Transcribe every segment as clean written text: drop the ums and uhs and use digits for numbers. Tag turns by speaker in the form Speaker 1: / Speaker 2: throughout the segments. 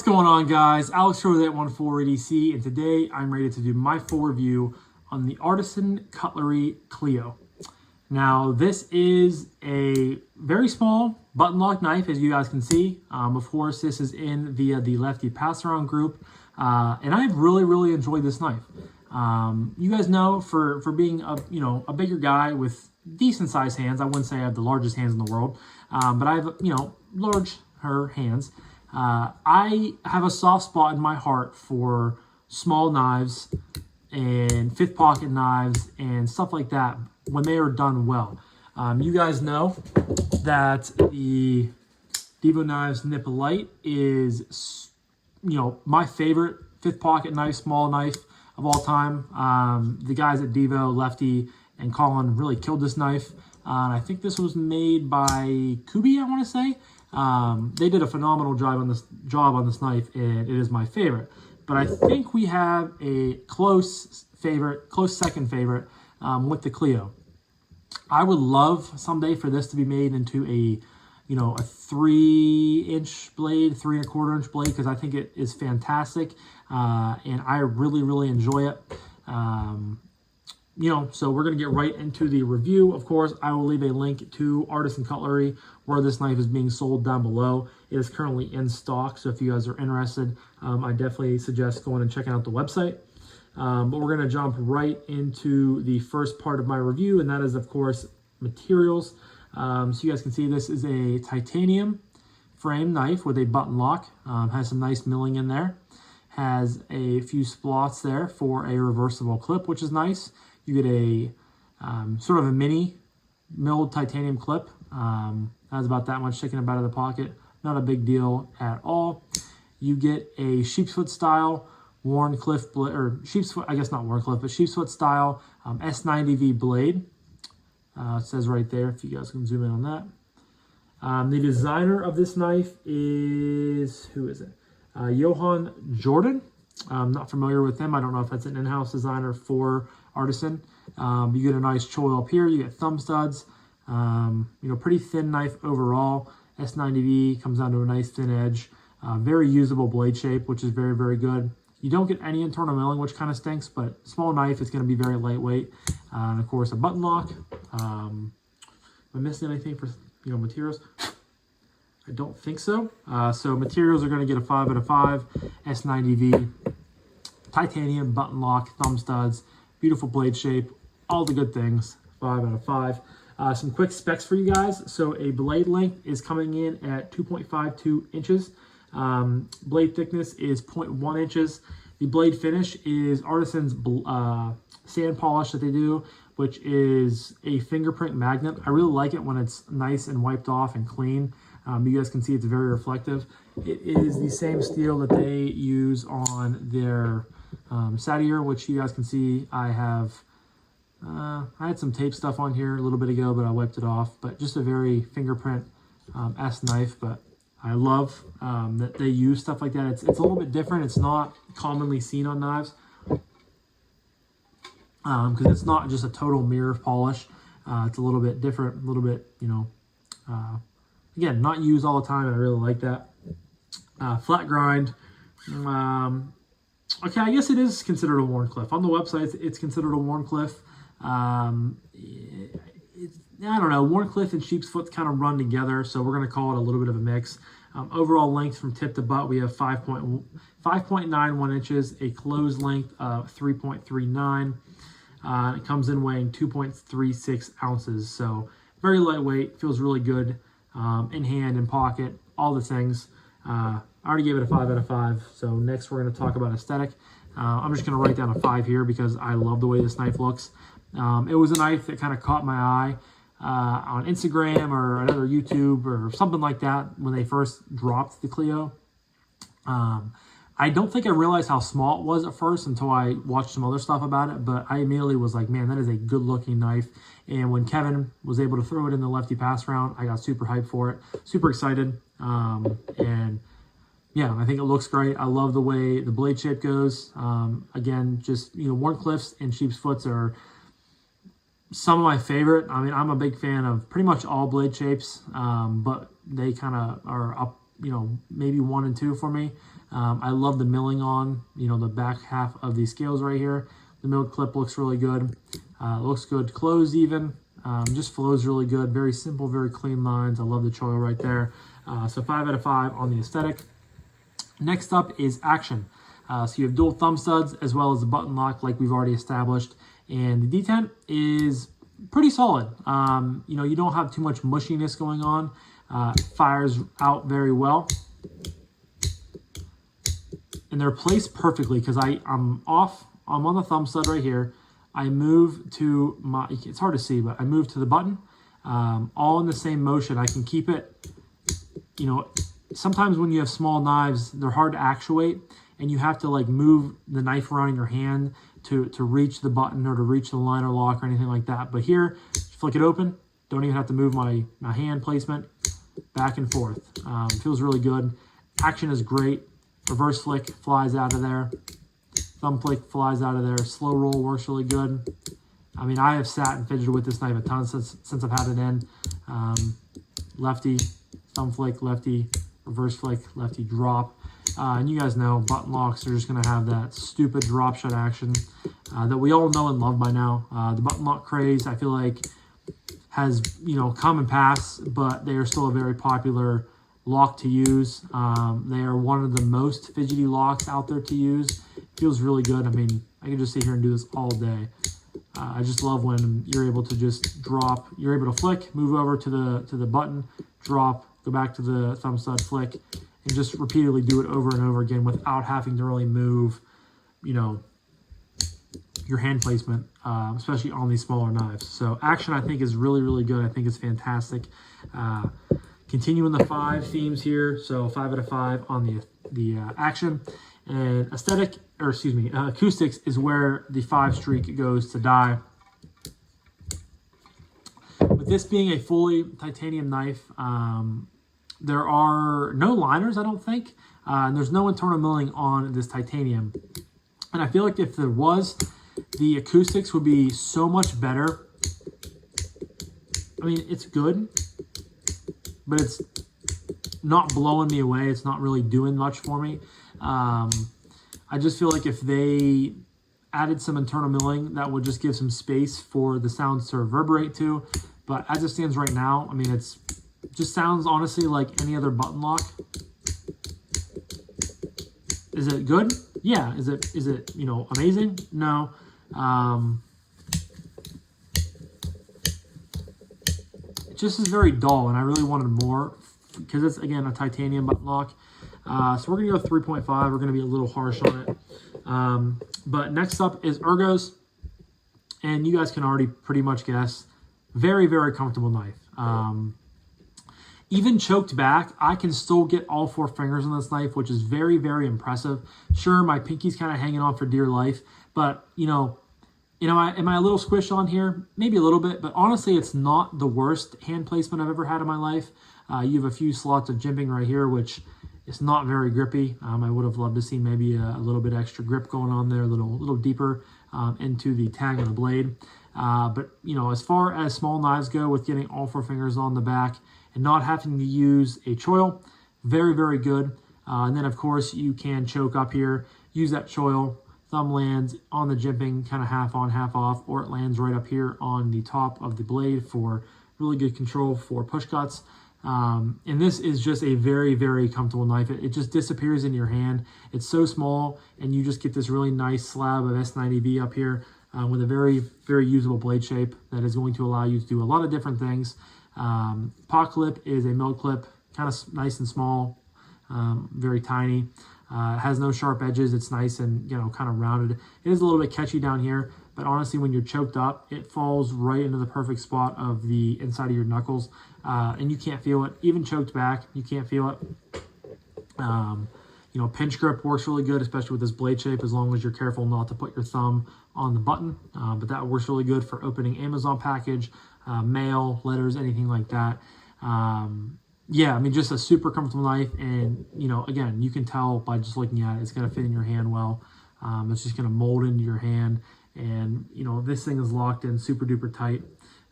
Speaker 1: going on, guys? Alex here with 814 EDC, and today I'm ready to do my full review on the Artisan Cutlery Cleo. Now, this is a very small button lock knife, as you guys can see. Of course, this is in via the Lefty passaround group, and I've really enjoyed this knife. You guys know, for being a bigger guy with decent sized hands, I wouldn't say I have the largest hands in the world, but I have larger hands. I have a soft spot in my heart for small knives and fifth pocket knives and stuff like that when they are done well. You guys know that the Devo Knives Nip Light is, my favorite fifth pocket knife, small knife of all time. The guys at Devo, Lefty, and Colin really killed this knife. And I think this was made by Kubi, I want to say. They did a phenomenal job on this knife, and it is my favorite. But I think we have a close second favorite with the Cleo. I would love someday for this to be made into a 3-inch blade, 3 1/4-inch blade, because I think it is fantastic, and I really enjoy it. So we're going to get right into the review. Of course, I will leave a link to Artisan Cutlery where this knife is being sold down below. It is currently in stock, so if you guys are interested, I definitely suggest going and checking out the website. But we're going to jump right into the first part of my review, and that is, of course, materials. So you guys can see this is a titanium frame knife with a button lock. Has some nice milling in there. Has a few slots there for a reversible clip, which is nice. You get a sort of a mini milled titanium clip. Has about that much sticking out of the pocket. Not a big deal at all. You get a sheepsfoot style Wharncliffe blade, or sheepsfoot, I guess not Wharncliffe, but sheepsfoot style S90V blade. It says right there, if you guys can zoom in on that. The designer of this knife is, who is it? Johan Jordan. I'm not familiar with him. I don't know if that's an in-house designer for Artisan. You get a nice choil up here. You get thumb studs. Pretty thin knife overall. S90V comes down to a nice thin edge. Very usable blade shape, which is very good. You don't get any internal milling, which kind of stinks, but small knife is going to be very lightweight. And of course, a button lock. Am I missing anything for materials? I don't think so. So materials are going to get a 5 out of 5. S90V, titanium, button lock, thumb studs, beautiful blade shape, all the good things. 5 out of 5. Some quick specs for you guys. So a blade length is coming in at 2.52 inches. Blade thickness is 0.1 inches. The blade finish is Artisan's sand polish that they do, which is a fingerprint magnet. I really like it when it's nice and wiped off and clean. You guys can see it's very reflective. It is the same steel that they use on their Satier, which you guys can see I have. I had some tape stuff on here a little bit ago, but I wiped it off. But just a very fingerprint S knife, but I love that they use stuff like that. It's a little bit different. It's not commonly seen on knives because it's not just a total mirror polish. It's a little bit different, a little bit, again, not used all the time. I really like that. Flat grind. Okay, I guess it is considered a Wharncliffe. On the website, it's considered a Wharncliffe. I don't know. Wharncliffe and sheepsfoot kind of run together, so we're going to call it a little bit of a mix. Overall length from tip to butt, we have 5.91 inches, a closed length of 3.39. It comes in weighing 2.36 ounces, so very lightweight, feels really good in hand, in pocket, all the things. I already gave it a 5 out of 5, so next we're going to talk about aesthetic. I'm just going to write down a 5 here because I love the way this knife looks. It was a knife that kind of caught my eye on Instagram or another YouTube or something like that when they first dropped the Cleo. I don't think I realized how small it was at first until I watched some other stuff about it, but I immediately was like, man, that is a good looking knife. And when Kevin was able to throw it in the Lefty pass round, I got super hyped for it, super excited. And yeah, I think it looks great. I love the way the blade shape goes. Again, just, Wharncliffes and sheepsfoots are some of my favorite. I mean, I'm a big fan of pretty much all blade shapes, but they kind of are up, maybe 1 and 2 for me. I love the milling on, the back half of these scales right here. The milled clip looks really good. Looks good closed even. Just flows really good. Very simple, very clean lines. I love the choil right there. So 5 out of 5 on the aesthetic. Next up is action. So you have dual thumb studs as well as the button lock like we've already established. And the detent is pretty solid. You don't have too much mushiness going on. Fires out very well. And they're placed perfectly because I'm on the thumb stud right here. I move to it's hard to see, but I move to the button, all in the same motion. I can keep it, sometimes when you have small knives, they're hard to actuate, and you have to like move the knife around in your hand to reach the button or to reach the liner lock or anything like that. But here, flick it open, don't even have to move my hand placement back and forth. Feels really good. Action is great. Reverse flick flies out of there. Thumb flick flies out of there. Slow roll works really good. I mean, I have sat and fidgeted with this knife a ton since I've had it in. Lefty, thumb flick, lefty, reverse flick, lefty drop. And you guys know button locks are just going to have that stupid drop shot action that we all know and love by now. The button lock craze, I feel like, has come and passed, but they are still a very popular lock to use. They are one of the most fidgety locks out there to use. Feels really good. I mean, I can just sit here and do this all day. I just love when you're able to just drop. You're able to flick, move over to the button, drop, go back to the thumb stud, flick, and just repeatedly do it over and over again without having to really move, your hand placement, especially on these smaller knives. So action, I think, is really, really good. I think it's fantastic. Continuing the 5 themes here, so 5 out of 5 on the action. And acoustics is where the 5 streak goes to die. With this being a fully titanium knife, there are no liners, I don't think, and there's no internal milling on this titanium. And I feel like if there was, the acoustics would be so much better. I mean, it's good, but it's not blowing me away. It's not really doing much for me. I just feel like if they added some internal milling, that would just give some space for the sounds to reverberate to. But as it stands right now, I mean, it's just sounds honestly like any other button lock. Is it good? Yeah. Is it amazing? No. It just is very dull, and I really wanted more because it's, again, a titanium button lock. So we're going to go 3.5. We're going to be a little harsh on it. But next up is Ergos. And you guys can already pretty much guess. Very, very comfortable knife. Even choked back, I can still get all 4 fingers on this knife, which is very, very impressive. Sure, my pinky's kind of hanging on for dear life. But, am I a little squished on here? Maybe a little bit. But honestly, it's not the worst hand placement I've ever had in my life. You have a few slots of jimping right here, which is not very grippy. I would have loved to see maybe a little bit extra grip going on there, a little deeper into the tang of the blade. But, as far as small knives go, with getting all 4 fingers on the back and not having to use a choil, very, very good. And then, of course, you can choke up here, use that choil. Thumb lands on the jimping, kind of half on, half off, or it lands right up here on the top of the blade for really good control for push cuts. And this is just a very, very comfortable knife. It just disappears in your hand. It's so small, and you just get this really nice slab of S90V up here with a very, very usable blade shape that is going to allow you to do a lot of different things. Pot clip is a milled clip, kind of nice and small, very tiny. It has no sharp edges. It's nice and, kind of rounded. It is a little bit catchy down here, but honestly, when you're choked up, it falls right into the perfect spot of the inside of your knuckles, and you can't feel it. Even choked back, you can't feel it. Pinch grip works really good, especially with this blade shape, as long as you're careful not to put your thumb on the button. But that works really good for opening Amazon package, mail, letters, anything like that. Yeah, I mean, just a super comfortable knife. And, again, you can tell by just looking at it, it's going to fit in your hand well. It's just going to mold into your hand. And, this thing is locked in super duper tight,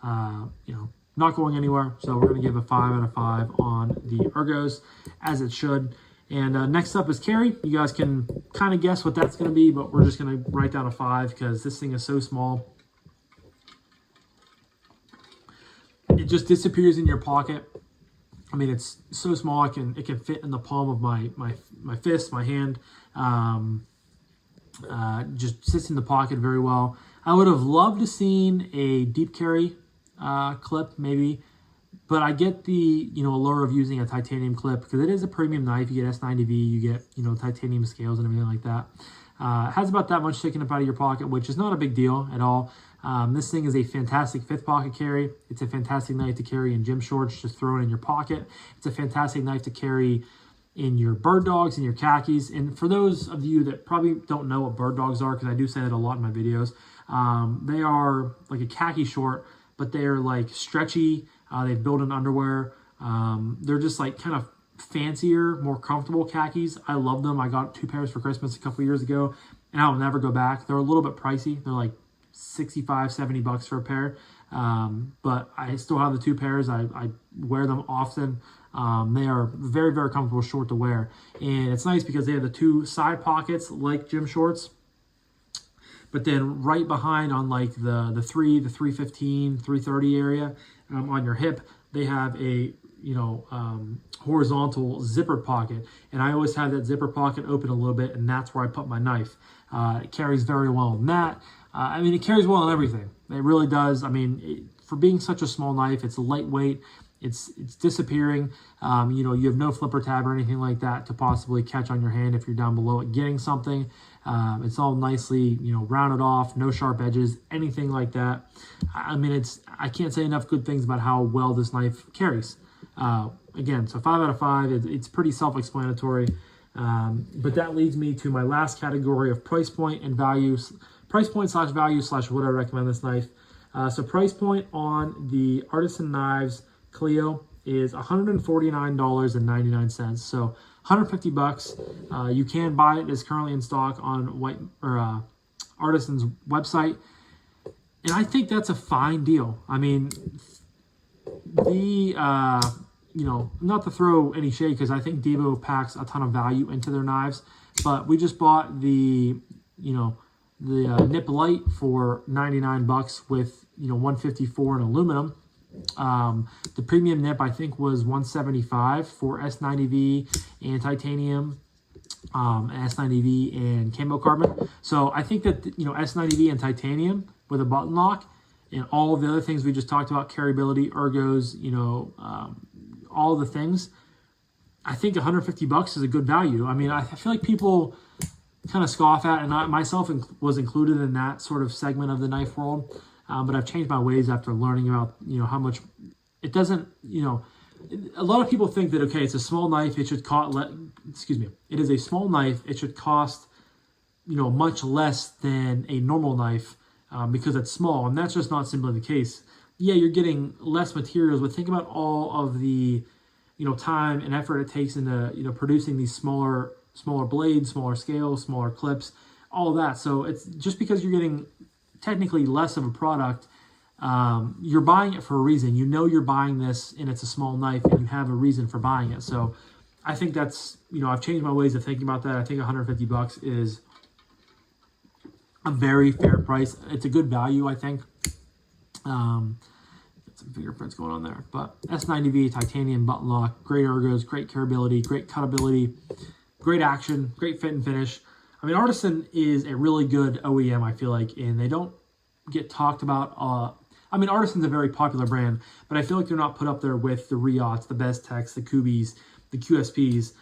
Speaker 1: not going anywhere. So we're going to give a 5 out of 5 on the Ergos, as it should. And next up is carry. You guys can kind of guess what that's going to be, but we're just going to write down a 5 because this thing is so small. It just disappears in your pocket. I mean, it's so small it can fit in the palm of my fist, my hand. Just sits in the pocket very well. I would have loved to seen a deep carry clip maybe, but I get the allure of using a titanium clip because it is a premium knife. You get S90V, you get titanium scales and everything like that. It has about that much sticking up out of your pocket, which is not a big deal at all. This thing is a fantastic 5th pocket carry. It's a fantastic knife to carry in gym shorts, just throw it in your pocket. It's a fantastic knife to carry in your bird dogs and your khakis. And for those of you that probably don't know what bird dogs are, because I do say it a lot in my videos, they are like a khaki short, but they're like stretchy. They build in underwear. They're just like kind of fancier, more comfortable khakis. I love them. I got 2 pairs for Christmas a couple years ago, and I'll never go back. They're a little bit pricey. They're like $65-$70 for a pair, but I still have the 2 pairs. I wear them often. They are very, very comfortable short to wear, and it's nice because they have the 2 side pockets like gym shorts, but then right behind on like the 315, 330 area on your hip, they have a horizontal zipper pocket, and I always have that zipper pocket open a little bit, and that's where I put my knife. It carries very well in that. I mean, it carries well in everything. It really does. I mean, for being such a small knife, it's lightweight. It's disappearing. You have no flipper tab or anything like that to possibly catch on your hand if you're down below it getting something. It's all nicely, rounded off, no sharp edges, anything like that. I mean, I can't say enough good things about how well this knife carries. Again, so 5 out of 5. It's pretty self-explanatory. But that leads me to my last category of price point and values. Price point / value / would I recommend this knife. So price point on the Artisan Knives Cleo is $149.99. So $150. You can buy it. It's currently in stock on Artisan's website, and I think that's a fine deal. I mean, not to throw any shade because I think Devo packs a ton of value into their knives, but we just bought the Nip Light for $99 with 154 in aluminum. The premium nip I think was $175 for S90V and titanium, S90V and camo carbon. So I think that S90V and titanium with a button lock and all of the other things we just talked about, carryability, ergos, all the things, I think $150 is a good value. I mean, I feel like people kind of scoff at, and I myself was included in that sort of segment of the knife world. But I've changed my ways after learning about, how much it doesn't, a lot of people think that, okay, it's a small knife. It should cost, it is a small knife. It should cost, much less than a normal knife because it's small. And that's just not simply the case. Yeah, you're getting less materials, but think about all of the, time and effort it takes into, producing these smaller blades, smaller scales, smaller clips, all of that. So it's just because you're getting technically less of a product, you're buying it for a reason. You're buying this and it's a small knife and you have a reason for buying it. So I think that's, I've changed my ways of thinking about that. I think $150 is a very fair price. It's a good value, I think. Got some fingerprints going on there, but S90V, titanium button lock, great ergos, great carryability, great cutability, great action, great fit and finish. I mean, Artisan is a really good OEM, I feel like, and they don't get talked about. I mean, Artisan's a very popular brand, but I feel like they're not put up there with the Riots, the Beztecs, the Kubis, the QSPs.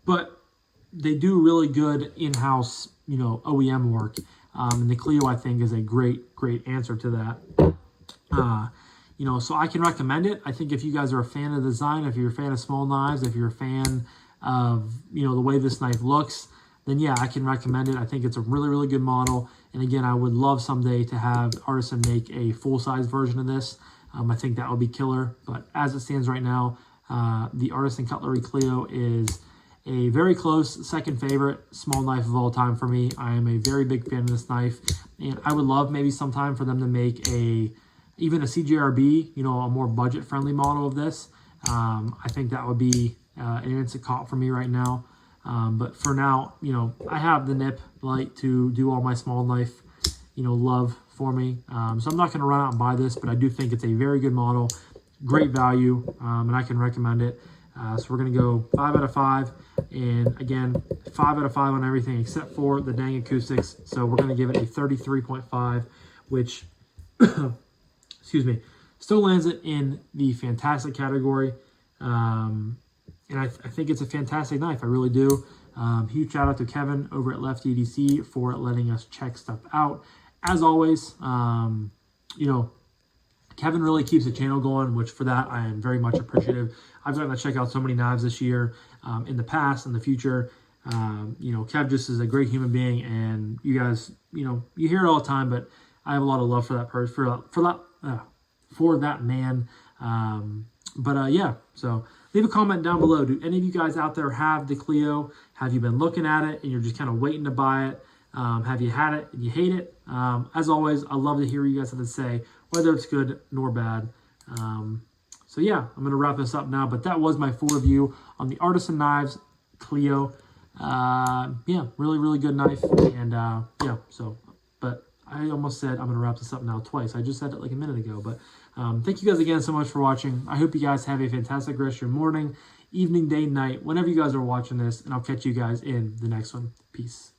Speaker 1: But they do really good in-house, OEM work. And the Cleo, I think, is a great answer to that. So I can recommend it. I think if you guys are a fan of the design, if you're a fan of small knives, if you're a fan of, the way this knife looks, then yeah, I can recommend it. I think it's a really, really good model. And again, I would love someday to have Artisan make a full-size version of this. I think that would be killer. But as it stands right now, the Artisan Cutlery Cleo is a very close second favorite small knife of all time for me. I am a very big fan of this knife. And I would love maybe sometime for them to make even a CJRB, a more budget-friendly model of this. I think that would be an instant caught for me right now. But for now, you know, I have the nip light to do all my small knife, you know, love for me. So I'm not going to run out and buy this, but I do think it's a very good model, great value, and I can recommend it. So we're going to go 5 out of 5. And again, 5 out of 5 on everything except for the dang acoustics. So we're going to give it a 33.5, which, excuse me, still lands it in the fantastic category. And I think it's a fantastic knife. I really do. Huge shout out to Kevin over at Lefty EDC for letting us check stuff out. As always, you know, Kevin really keeps the channel going, which for that I am very much appreciative. I've gotten to check out so many knives this year, in the past, in the future. You know, Kev just is a great human being, and you guys, you know, you hear it all the time, but I have a lot of love for that person, for that man. Yeah, so leave a comment down below. Do any of you guys out there have the Cleo? Have you been looking at it and you're just kind of waiting to buy it? Have you had it and you hate it? As always, I love to hear what you guys have to say, whether it's good nor bad. So yeah, I'm going to wrap this up now, but that was my full review on the Artisan Knives Cleo. Yeah, really, really good knife. And yeah, so, but I almost said I'm going to wrap this up now twice. I just said it like a minute ago, but thank you guys again so much for watching. I hope you guys have a fantastic rest of your morning, evening, day, night, whenever you guys are watching this, and I'll catch you guys in the next one. Peace.